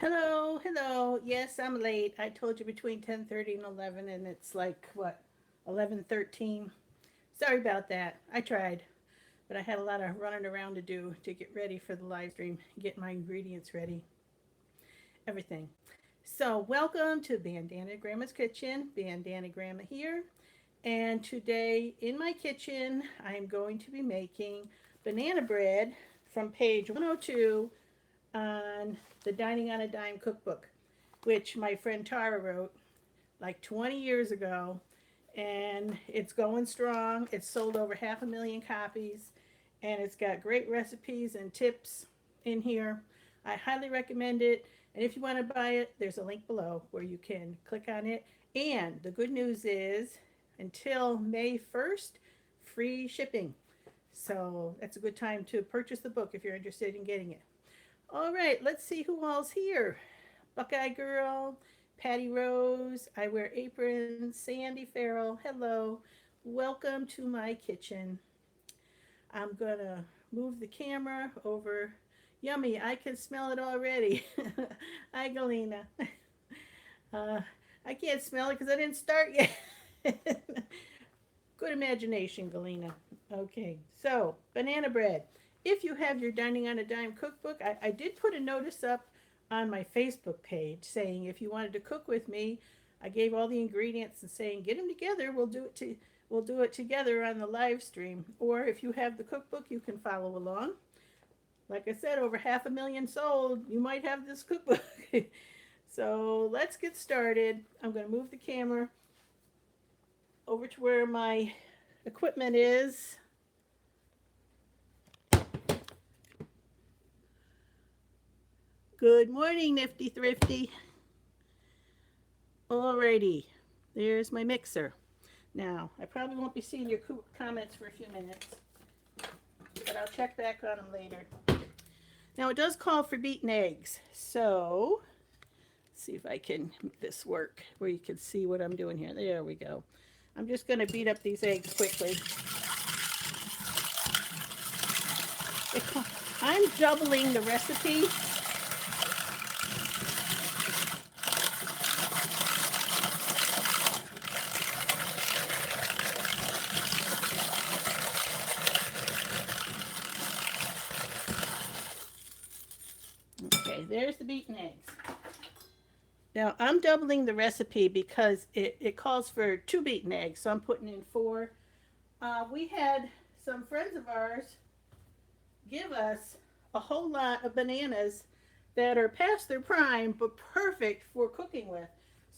Hello, hello. Yes, I'm late. I told you between 10:30 and 11 and it's like what? 11:13. Sorry about that. I tried, but I had a lot of running around to do to get ready for the live stream, get my ingredients ready, everything. So, welcome to Bandana Grandma's Kitchen. Bandana Grandma here. And today in my kitchen, I'm going to be making banana bread from page 102 on the Dining on a Dime cookbook, which my friend Tara wrote like 20 years ago. And it's going strong. It's sold over 500,000 copies, and it's got great recipes and tips in here. I highly recommend it. And if you want to buy it, there's a link below where you can click on it. And the good news is, until May 1st, free shipping. So that's a good time to purchase the book if you're interested in getting it. All right, let's see who all's here. Buckeye Girl, Patty Rose, I Wear Aprons, Sandy Farrell, hello. Welcome to my kitchen. I'm gonna move the camera over. Yummy, I can smell it already. Hi, Galena. Uh, I can't smell it because I didn't start yet. Good imagination, Galena. Okay, so banana bread. If you have your Dining on a Dime cookbook, I did put a notice up on my Facebook page saying if you wanted to cook with me, I gave all the ingredients and saying get them together. We'll do it together on the live stream. Or if you have the cookbook, you can follow along. Like I said, over 500,000 sold. You might have this cookbook. So let's get started. I'm going to move the camera over to where my equipment is. Good morning, Nifty Thrifty. Alrighty, there's my mixer. Now, I probably won't be seeing your comments for a few minutes, but I'll check back on them later. Now, it does call for beaten eggs, so let's see if I can make this work where you can see what I'm doing here. There we go. I'm just going to beat up these eggs quickly. I'm doubling the recipe. Okay, there's the beaten eggs. Now I'm doubling the recipe because it calls for 2 beaten eggs, so I'm putting in 4. We had some friends of ours give us a whole lot of bananas that are past their prime but perfect for cooking with.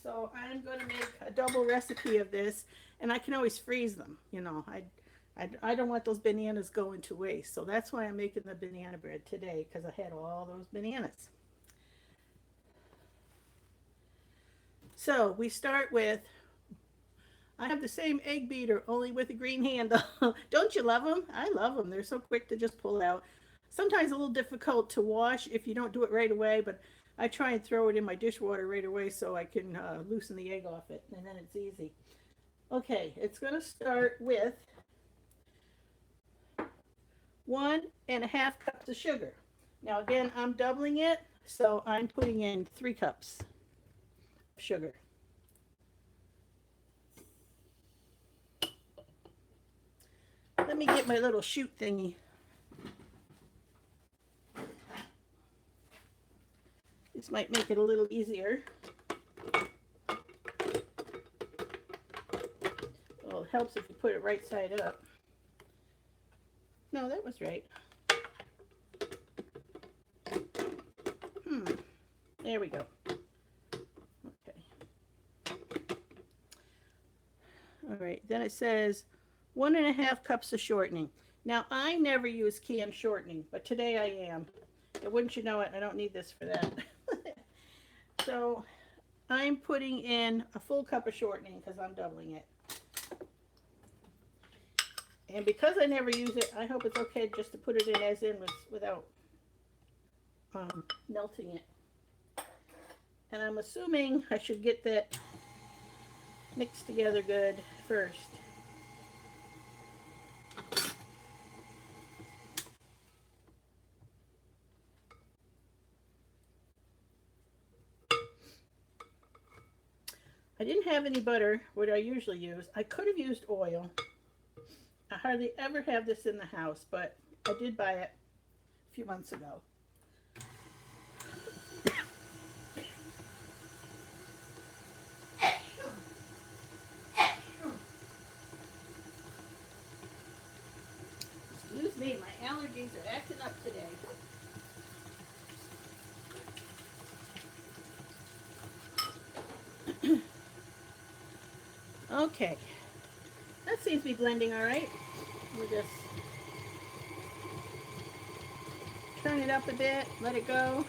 So I'm going to make a double recipe of this, and I can always freeze them. I don't want those bananas going to waste. So that's why I'm making the banana bread today, because I had all those bananas. So we start with, I have the same egg beater, only with a green handle. Don't you love them? I love them. They're so quick to just pull out. Sometimes a little difficult to wash if you don't do it right away, but I try and throw it in my dishwater right away so I can loosen the egg off it, and then it's easy. Okay, it's going to start with 1.5 cups of sugar. Now again, I'm doubling it, so I'm putting in 3 cups of sugar. Let me get my little shoot thingy. This might make it a little easier. Well, it helps if you put it right side up. No, that was right. There we go. Okay. All right, then it says 1.5 cups of shortening. Now, I never use canned shortening, but today I am. And wouldn't you know it, I don't need this for that. So I'm putting in a full cup of shortening because I'm doubling it. And because I never use it, I hope it's okay just to put it in as in without melting it. And I'm assuming I should get that mixed together good first. I didn't have any butter, what I usually use. I could have used oil. I hardly ever have this in the house, but I did buy it a few months ago. Excuse me, my allergies are acting up today. Okay, that seems to be blending all right. We'll just turn it up a bit, let it go.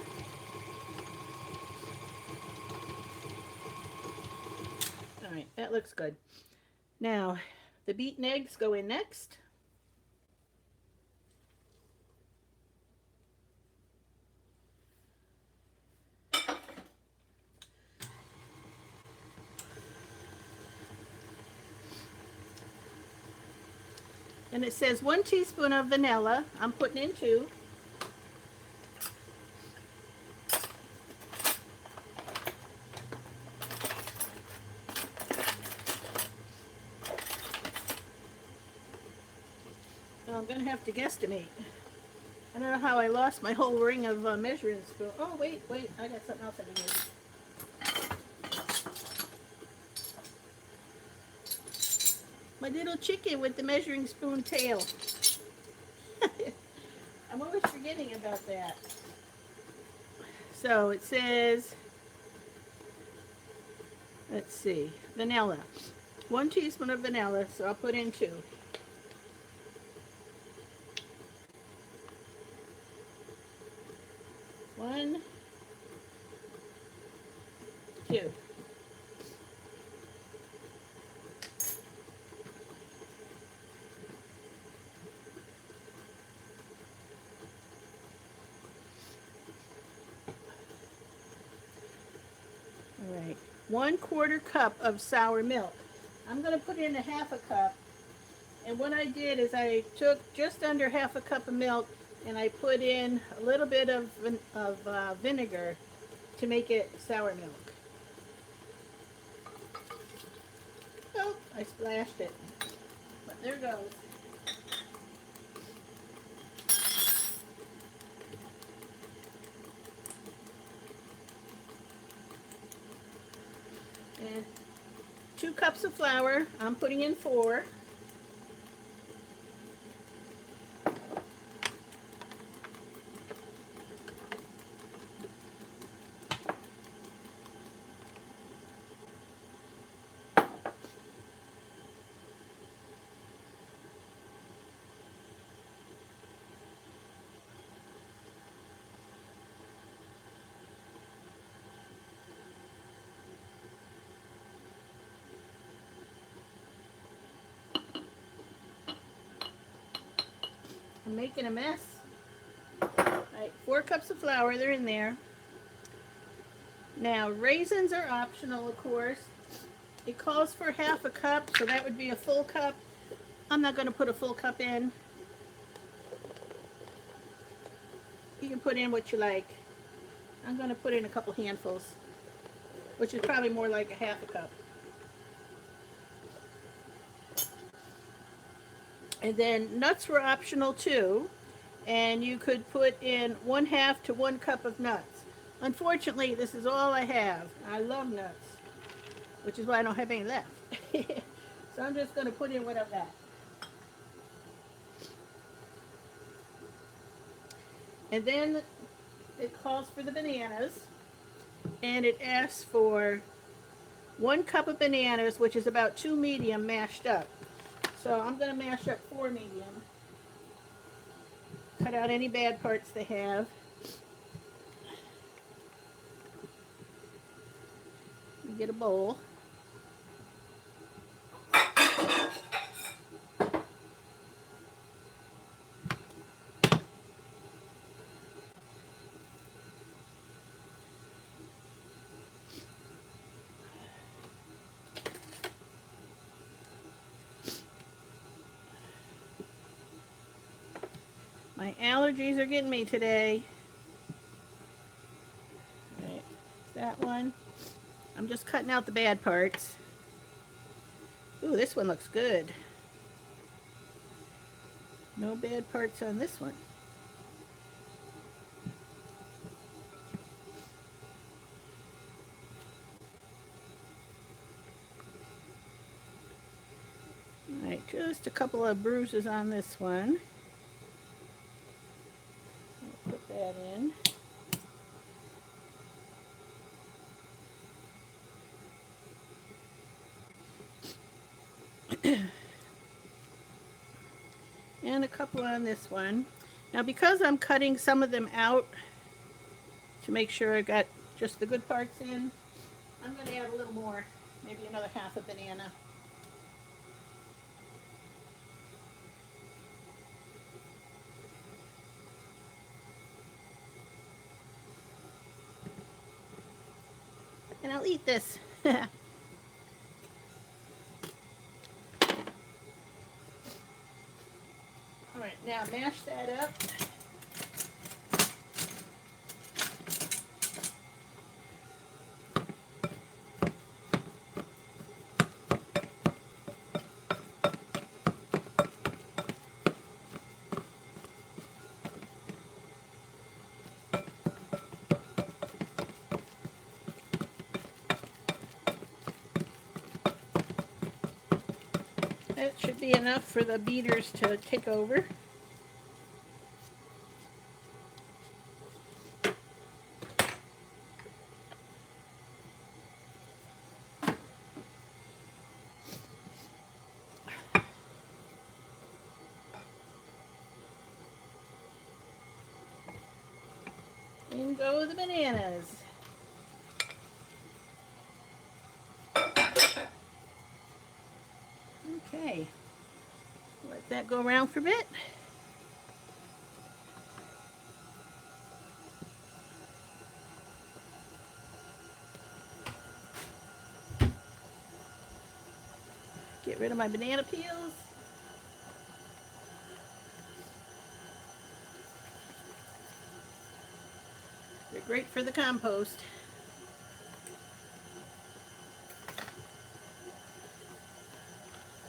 All right, that looks good. Now, the beaten eggs go in next. And it says 1 teaspoon of vanilla. I'm putting in 2. So I'm going to have to guesstimate. I don't know how I lost my whole ring of measuring spoon. Oh, wait, I got something else I can use. My little chicken with the measuring spoon tail. I'm always forgetting about that. So it says, let's see, vanilla. 1 teaspoon of vanilla, so I'll put in 2. 1, 2. All right, 1/4 cup of sour milk. I'm going to put in a 1/2 cup. And what I did is I took just under 1/2 cup of milk and I put in a little bit of vinegar to make it sour milk. Oh, I splashed it. But there goes. And 2 cups of flour. I'm putting in 4. I'm making a mess. Alright, 4 cups of flour, they're in there. Now, raisins are optional, of course. It calls for 1/2 cup, so that would be a full cup. I'm not going to put a full cup in. You can put in what you like. I'm going to put in a couple handfuls, which is probably more like a 1/2 cup. And then nuts were optional too, and you could put in 1/2 to 1 cup of nuts. Unfortunately, this is all I have. I love nuts, which is why I don't have any left. So I'm just going to put in what I've got. And then it calls for the bananas, and it asks for 1 cup of bananas, which is about 2 medium mashed up. So I'm going to mash up 4 medium. Cut out any bad parts they have. Get a bowl. My allergies are getting me today. All right, that one. I'm just cutting out the bad parts. Ooh, this one looks good. No bad parts on this one. Alright, just a couple of bruises on this one. I'll put that in. And a couple on this one. Now because I'm cutting some of them out to make sure I got just the good parts in, I'm going to add a little more, maybe another half a banana. And I'll eat this. Alright, now mash that up. That should be enough for the beaters to take over. In go the bananas. Okay, let that go around for a bit. Get rid of my banana peels. They're great for the compost.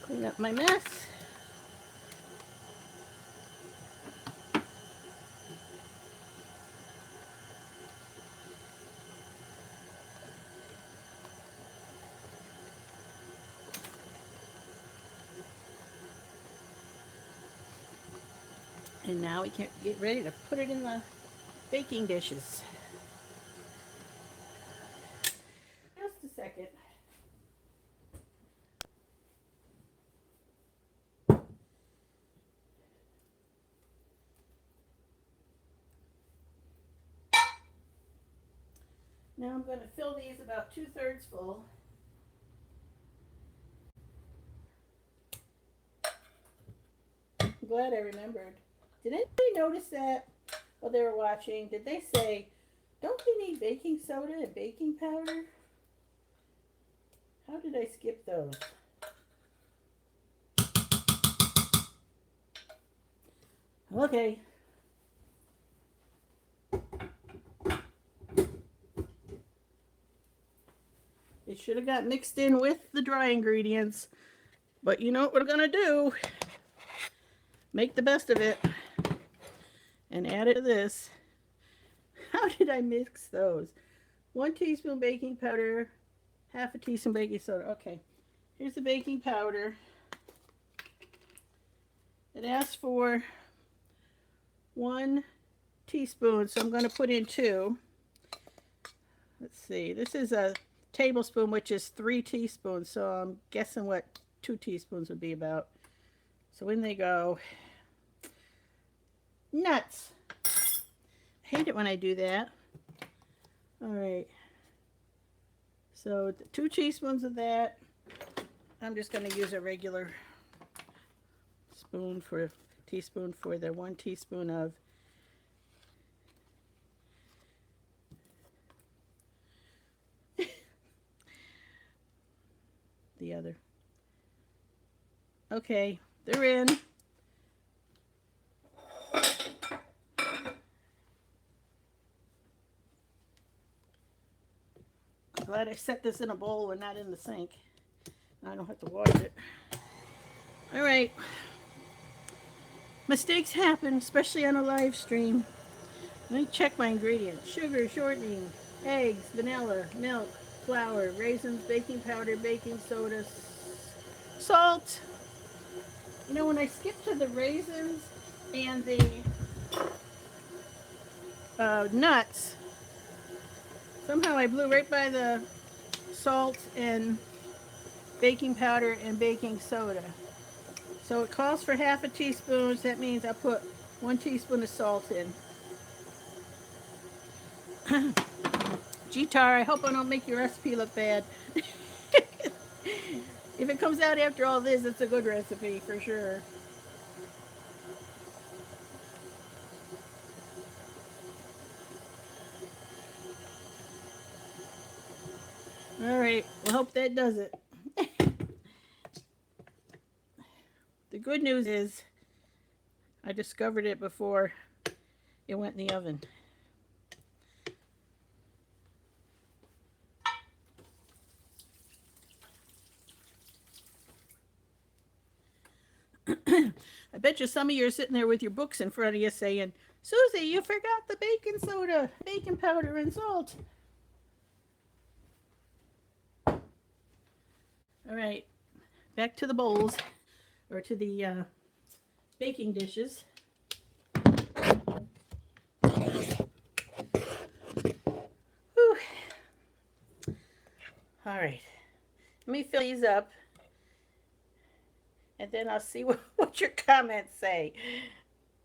Clean up my mess. And now we can get ready to put it in the baking dishes. Just a second. Now I'm going to fill these about 2/3 full. I'm glad I remembered. Did anybody notice that while they were watching? Did they say, don't you need baking soda and baking powder? How did I skip those? Okay. It should have got mixed in with the dry ingredients. But you know what we're going to do? Make the best of it. And add it to this. How did I mix those? 1 teaspoon baking powder, half a teaspoon baking soda. Okay. Here's the baking powder. It asks for 1 teaspoon, so I'm going to put in 2. Let's see. This is a tablespoon, which is 3 teaspoons, so I'm guessing what 2 teaspoons would be about. So in they go. Nuts. I hate it when I do that. All right. So 2 teaspoons of that. I'm just going to use a regular teaspoon for the 1 teaspoon of the other. Okay, they're in. Glad I set this in a bowl and not in the sink. I don't have to wash it. All right. Mistakes happen, especially on a live stream. Let me check my ingredients. Sugar, shortening, eggs, vanilla, milk, flour, raisins, baking powder, baking soda, salt. You know, when I skip to the raisins and the nuts, somehow I blew right by the salt and baking powder and baking soda. So it calls for half a teaspoon. So that means I put 1 teaspoon of salt in. G-Tar, I hope I don't make your recipe look bad. If it comes out after all this, it's a good recipe for sure. All right, well, hope that does it. The good news is I discovered it before it went in the oven. I bet you some of you are sitting there with your books in front of you saying, Susie, you forgot the baking soda, baking powder, and salt. All right, back to the bowls, or to the baking dishes. Whew. All right, let me fill these up, and then I'll see what your comments say.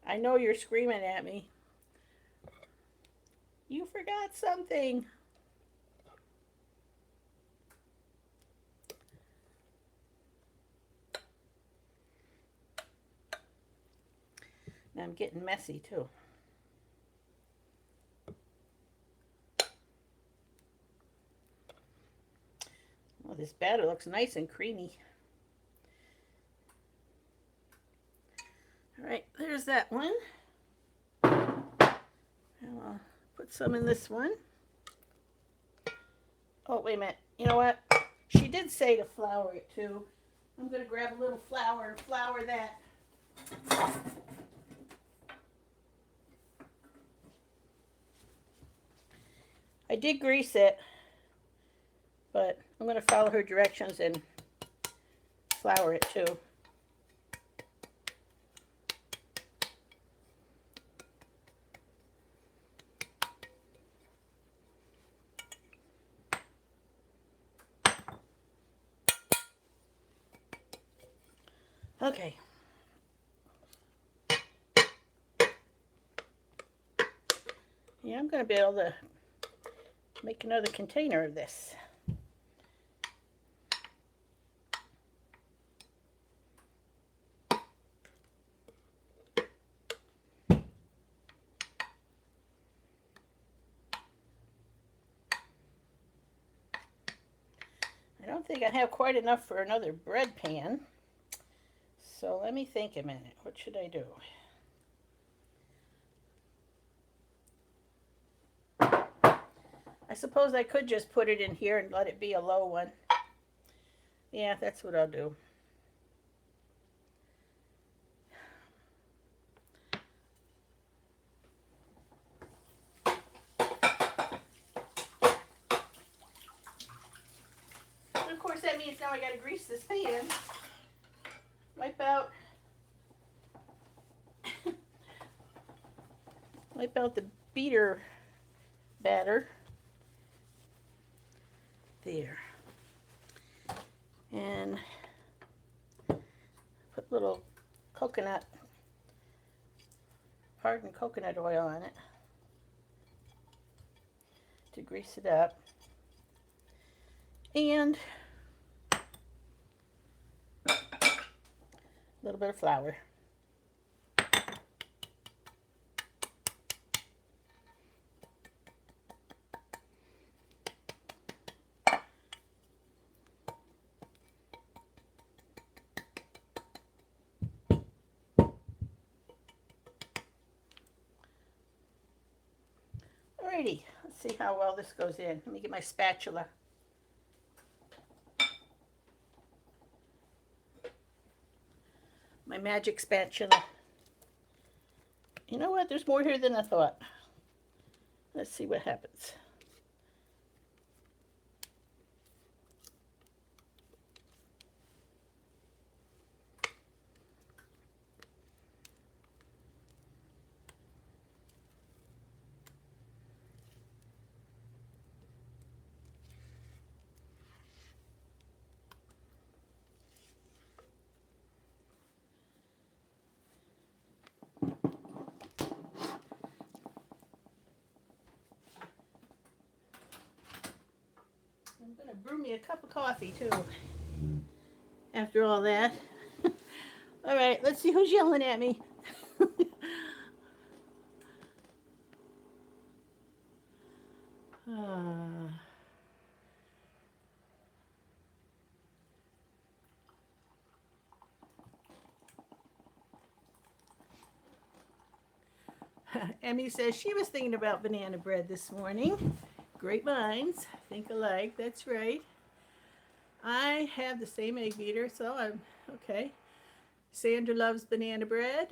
I know you're screaming at me. You forgot something. Now I'm getting messy too. Oh, this batter looks nice and creamy. All right, there's that one. And I'll put some in this one. Oh, wait a minute. You know what? She did say to flour it too. I'm going to grab a little flour and flour that. I did grease it, but I'm going to follow her directions and flour it too. Okay. Yeah, I'm going to be able to make another container of this. I don't think I have quite enough for another bread pan. So let me think a minute. What should I do? I suppose I could just put it in here and let it be a low one. Yeah, that's what I'll do. And of course that means now I gotta grease this pan. Wipe out the beater batter. There. And put a little coconut oil on it to grease it up. And a little bit of flour. Alrighty, let's see how well this goes in. Let me get my spatula. My magic spatula. You know what? There's more here than I thought. Let's see what happens. I'm going to brew me a cup of coffee too. After all that. All right, let's see who's yelling at me. Emmy says she was thinking about banana bread this morning. Great minds think alike. That's right. I have the same egg beater, so I'm okay. Sandra loves banana bread.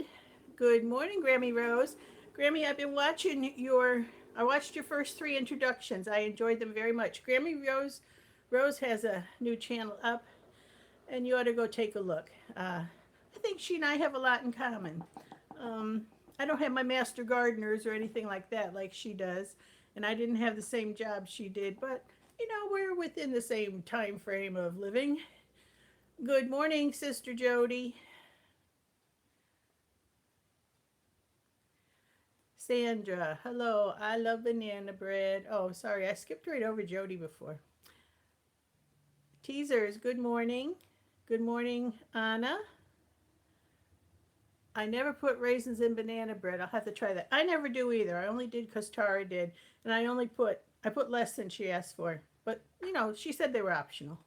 Good morning, Grammy Rose. Grammy, I've been watching I watched your first 3 introductions. I enjoyed them very much. Grammy Rose has a new channel up, and you ought to go take a look. I think she and I have a lot in common. I don't have my master gardeners or anything like that like she does, and I didn't have the same job she did, but we're within the same time frame of living. Good morning, Sister Jody. Sandra, hello. I love banana bread. Oh, sorry, I skipped right over Jody before. Teasers, good morning. Good morning, Anna. I never put raisins in banana bread. I'll have to try that. I never do either. I only did because Tara did, and I put less than she asked for. But she said they were optional.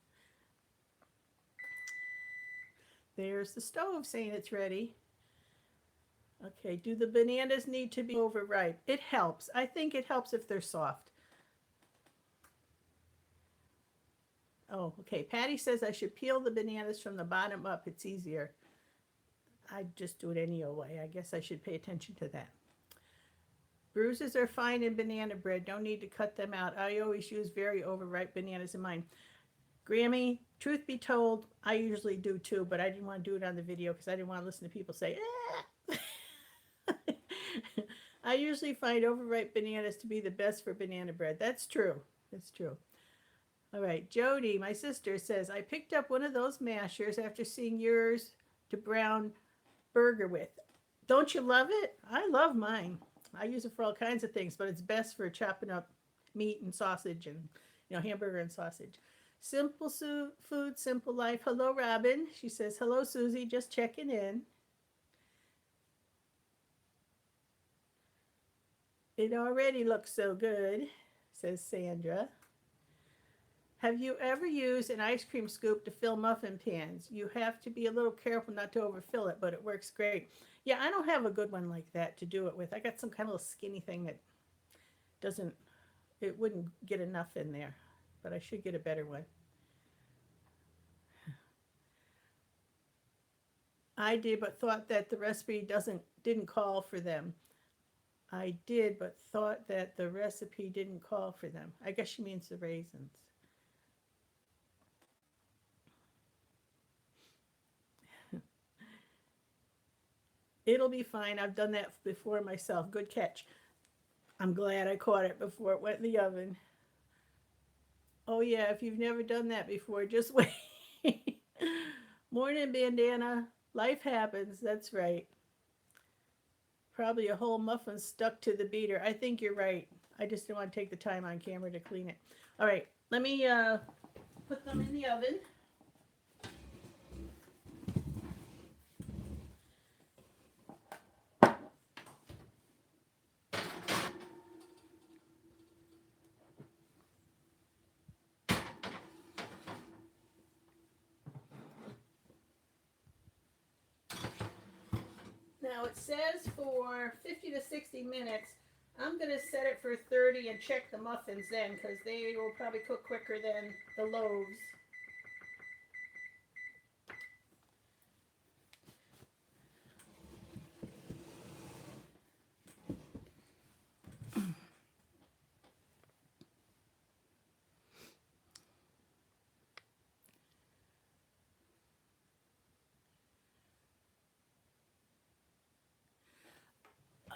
There's the stove saying it's ready. Okay, do the bananas need to be overripe? It helps. I think it helps if they're soft. Oh, okay. Patty says I should peel the bananas from the bottom up. It's easier. I just do it any old way. I guess I should pay attention to that. Bruises are fine in banana bread. Don't need to cut them out. I always use very overripe bananas in mine. Grammy, truth be told, I usually do too, but I didn't want to do it on the video because I didn't want to listen to people say, I usually find overripe bananas to be the best for banana bread. That's true. That's true. All right, Jody, my sister, says, I picked up one of those mashers after seeing yours to brown burger with. Don't you love it? I love mine. I use it for all kinds of things, but it's best for chopping up meat and sausage and, hamburger and sausage. Simple food, simple life. Hello, Robin. She says, hello, Susie, just checking in. It already looks so good, says Sandra. Have you ever used an ice cream scoop to fill muffin pans? You have to be a little careful not to overfill it, but it works great. Yeah, I don't have a good one like that to do it with. I got some kind of little skinny thing that it wouldn't get enough in there, but I should get a better one. I did, but thought that the recipe didn't call for them. I did, but thought that the recipe didn't call for them. I guess she means the raisins. It'll be fine. I've done that before myself. Good catch. I'm glad I caught it before it went in the oven. Oh, yeah, if you've never done that before, just wait. Morning, Bandana. Life happens. That's right. Probably a whole muffin stuck to the beater. I think you're right. I just didn't want to take the time on camera to clean it. All right, let me put them in the oven. Now it says for 50 to 60 minutes. I'm going to set it for 30 and check the muffins then because they will probably cook quicker than the loaves.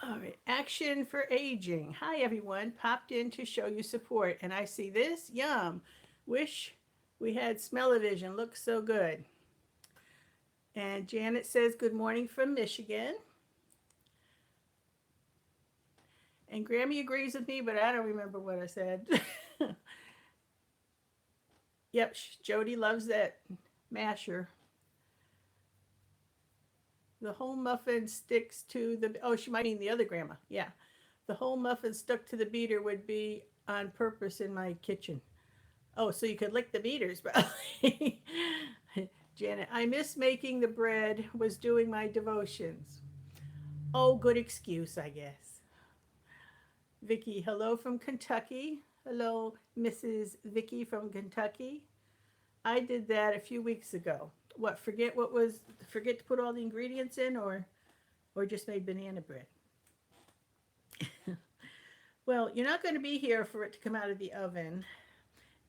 All right, action for aging. Hi everyone, popped in to show you support, and I see this. Yum. Wish we had smell-o-vision. Looks so good. And Janet says good morning from Michigan. And Grammy agrees with me, but I don't remember what I said. Yep, Jody loves that masher. The whole muffin sticks to the. Oh, she might mean the other grandma. Yeah. The whole muffin stuck to the beater would be on purpose in my kitchen. Oh, so you could lick the beaters, probably. Janet, I miss making the bread, was doing my devotions. Oh, good excuse, I guess. Vicky, hello from Kentucky. Hello, Mrs. Vicky from Kentucky. I did that a few weeks ago. Forget to put all the ingredients in or just made banana bread? Well, you're not going to be here for it to come out of the oven.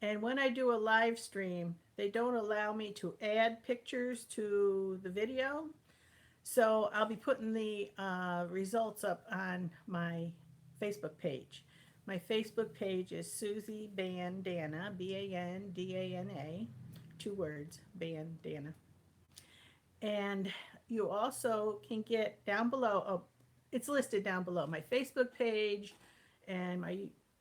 And when I do a live stream, they don't allow me to add pictures to the video. So I'll be putting the results up on my Facebook page. My Facebook page is Susie Bandana, Bandana, 2 words, Bandana. And you also can get down below, oh, it's listed down below, my Facebook page and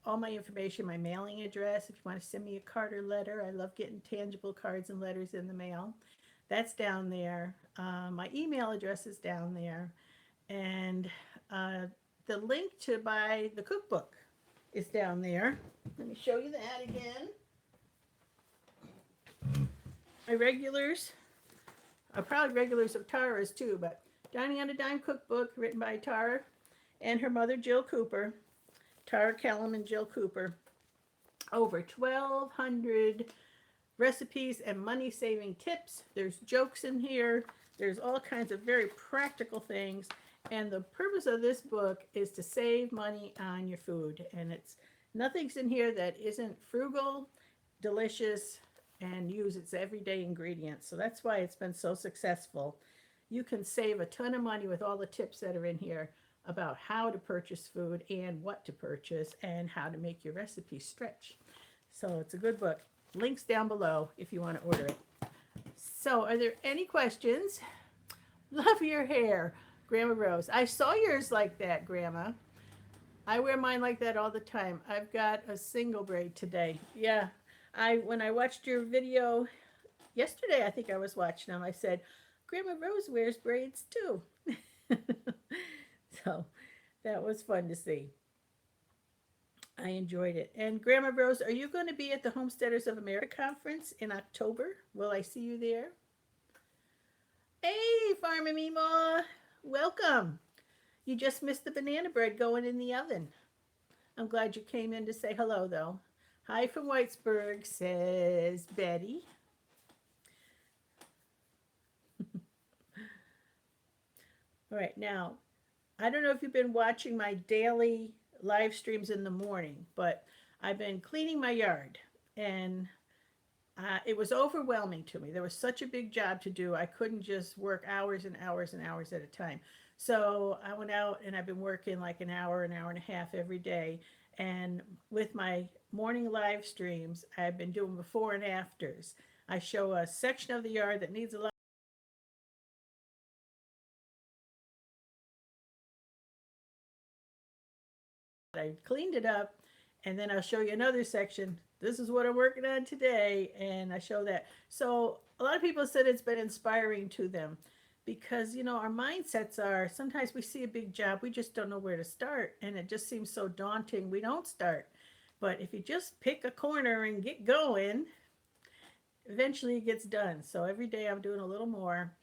all my information, my mailing address. If you want to send me a card or letter, I love getting tangible cards and letters in the mail. That's down there. My email address is down there. And the link to buy the cookbook is down there. Let me show you that again. My regulars are probably regulars of Tara's too, but Dining on a Dime cookbook written by Tara and her mother Jill Cooper. Tara Kellum and Jill Cooper. Over 1,200 recipes and money-saving tips. There's jokes in here. There's all kinds of very practical things. And the purpose of this book is to save money on your food. And nothing's in here that isn't frugal, delicious, and use its everyday ingredients. So that's why it's been so successful. You can save a ton of money with all the tips that are in here about how to purchase food and what to purchase and how to make your recipe stretch. So it's a good book. Links down below if you want to order it. So are there any questions? Love your hair, Grandma Rose. I saw yours like that, Grandma. I wear mine like that all the time. I've got a single braid today. Yeah. When I watched your video yesterday, I think I was watching them, I said, Grandma Rose wears braids too. So that was fun to see. I enjoyed it. And Grandma Rose, are you going to be at the Homesteaders of America conference in October? Will I see you there? Hey, Farmer Meemaw, welcome. You just missed the banana bread going in the oven. I'm glad you came in to say hello, though. Hi from Whitesburg, says Betty. All right, now, I don't know if you've been watching my daily live streams in the morning, but I've been cleaning my yard, and it was overwhelming to me. There was such a big job to do. I couldn't just work hours and hours and hours at a time. So I went out and I've been working like an hour and a half every day. And with my morning live streams, I've been doing before and afters. I show a section of the yard that needs a lot. I cleaned it up, and then I'll show you another section. This is what I'm working on today, and I show that. So a lot of people said it's been inspiring to them because, our mindsets are sometimes we see a big job, we just don't know where to start, and it just seems so daunting. We don't start. But if you just pick a corner and get going, eventually it gets done. So every day I'm doing a little more,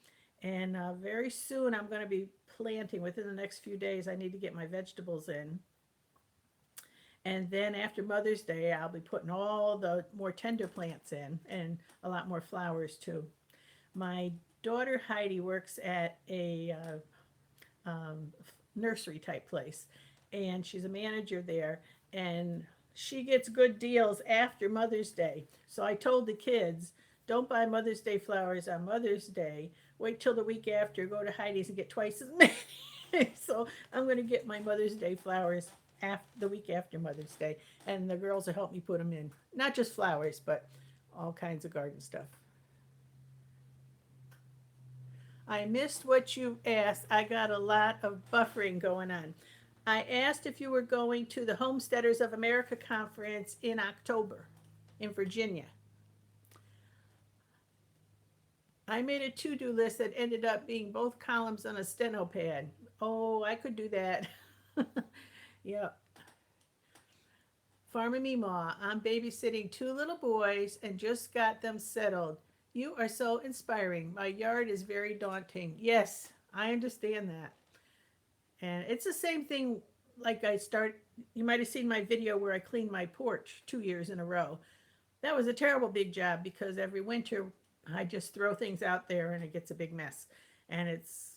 and very soon I'm going to be planting. Within the next few days, I need to get my vegetables in. And then after Mother's Day, I'll be putting all the more tender plants in and a lot more flowers too. My daughter Heidi works at a nursery type place, and she's a manager there, and she gets good deals after Mother's Day. So I told the kids, don't buy Mother's Day flowers on Mother's Day. Wait till the week after, go to Heidi's and get twice as many. So I'm going to get my Mother's Day flowers the week after Mother's Day, and the girls will help me put them in. Not just flowers, but all kinds of garden stuff. I missed what you asked. I got a lot of buffering going on. I asked if you were going to the Homesteaders of America conference in October in Virginia. I made a to-do list that ended up being both columns on a steno pad. Oh, I could do that. Yeah. Farmer Meemaw, I'm babysitting two little boys and just got them settled. You are so inspiring. My yard is very daunting. Yes, I understand that. And it's the same thing like you might have seen my video where I cleaned my porch 2 years in a row. That was a terrible big job because every winter I just throw things out there and it gets a big mess. And it's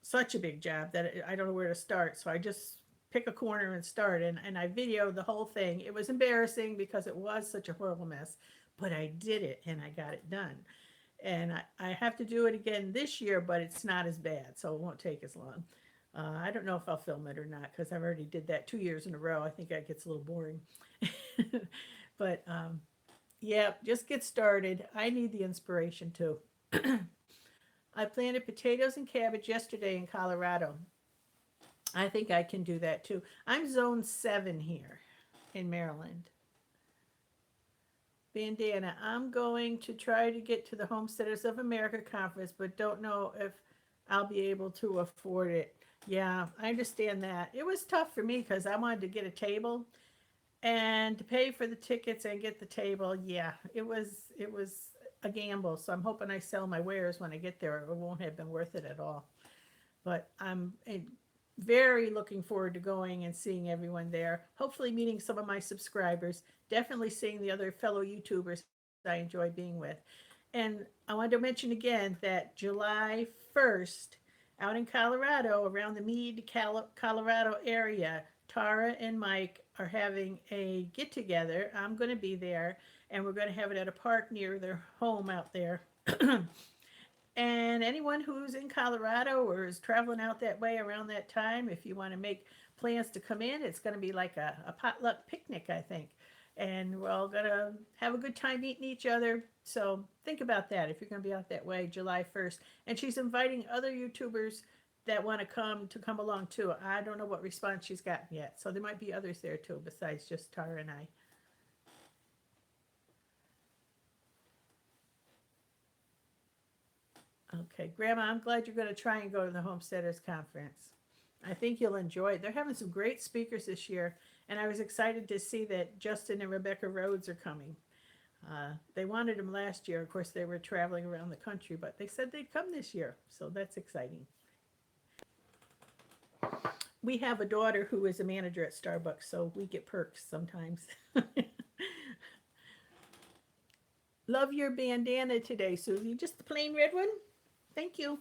such a big job that I don't know where to start. So I just pick a corner and start. And I videoed the whole thing. It was embarrassing because it was such a horrible mess, but I did it and I got it done. And I have to do it again this year, but it's not as bad. So it won't take as long. I don't know if I'll film it or not because I've already did that 2 years in a row. I think that gets a little boring. But yeah, just get started. I need the inspiration too. I planted potatoes and cabbage yesterday in Colorado. I think I can do that too. I'm zone 7 here in Maryland. Bandana, I'm going to try to get to the Homesteaders of America conference, but don't know if I'll be able to afford it. Yeah, I understand that. It was tough for me because I wanted to get a table and to pay for the tickets and get the table. Yeah, it was a gamble. So I'm hoping I sell my wares when I get there. It won't have been worth it at all. But I'm very looking forward to going and seeing everyone there. Hopefully meeting some of my subscribers. Definitely seeing the other fellow YouTubers I enjoy being with. And I wanted to mention again that July 1st, out in Colorado, around the Meade, Colorado area, Tara and Mike are having a get together. I'm going to be there, and we're going to have it at a park near their home out there. And anyone who's in Colorado or is traveling out that way around that time, if you want to make plans to come in, it's going to be like a potluck picnic, I think. And we're all going to have a good time eating each other. So think about that if you're going to be out that way July 1st. And she's inviting other YouTubers that want to come along too. I don't know what response she's gotten yet. So there might be others there too besides just Tara and I. Okay, Grandma, I'm glad you're going to try and go to the Homesteaders Conference. I think you'll enjoy it. They're having some great speakers this year, and I was excited to see that Justin and Rebecca Rhodes are coming. They wanted them last year. Of course, they were traveling around the country, but they said they'd come this year, so that's exciting. We have a daughter who is a manager at Starbucks, so we get perks sometimes. Love your bandana today, Susie. Just the plain red one? Thank you.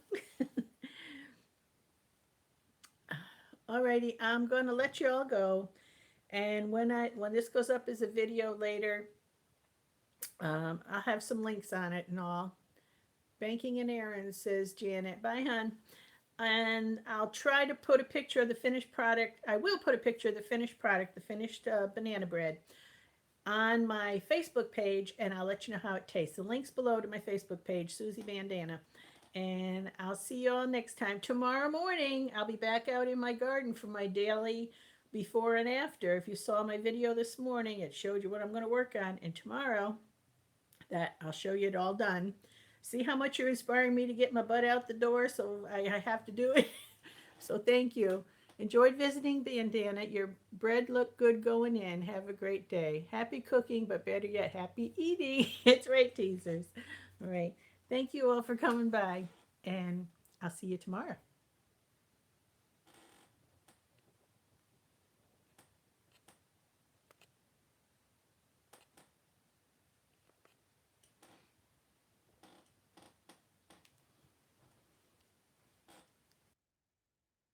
Alrighty, I'm going to let you all go. And when this goes up as a video later, I'll have some links on it and all. Banking and errands, says Janet. Bye, hon. And I'll try to put a picture of the finished product. I will put a picture of the finished product, the finished banana bread, on my Facebook page, and I'll let you know how it tastes. The link's below to my Facebook page, Susie Bandana. And I'll see you all next time. Tomorrow morning, I'll be back out in my garden for my daily before and after. If you saw my video this morning, it showed you what I'm going to work on. And tomorrow, that I'll show you it all done. See how much you're inspiring me to get my butt out the door, so I have to do it. So thank you. Enjoyed visiting Bandana. Your bread looked good going in. Have a great day. Happy cooking, but better yet, happy eating. It's right, teasers. All right. Thank you all for coming by, and I'll see you tomorrow.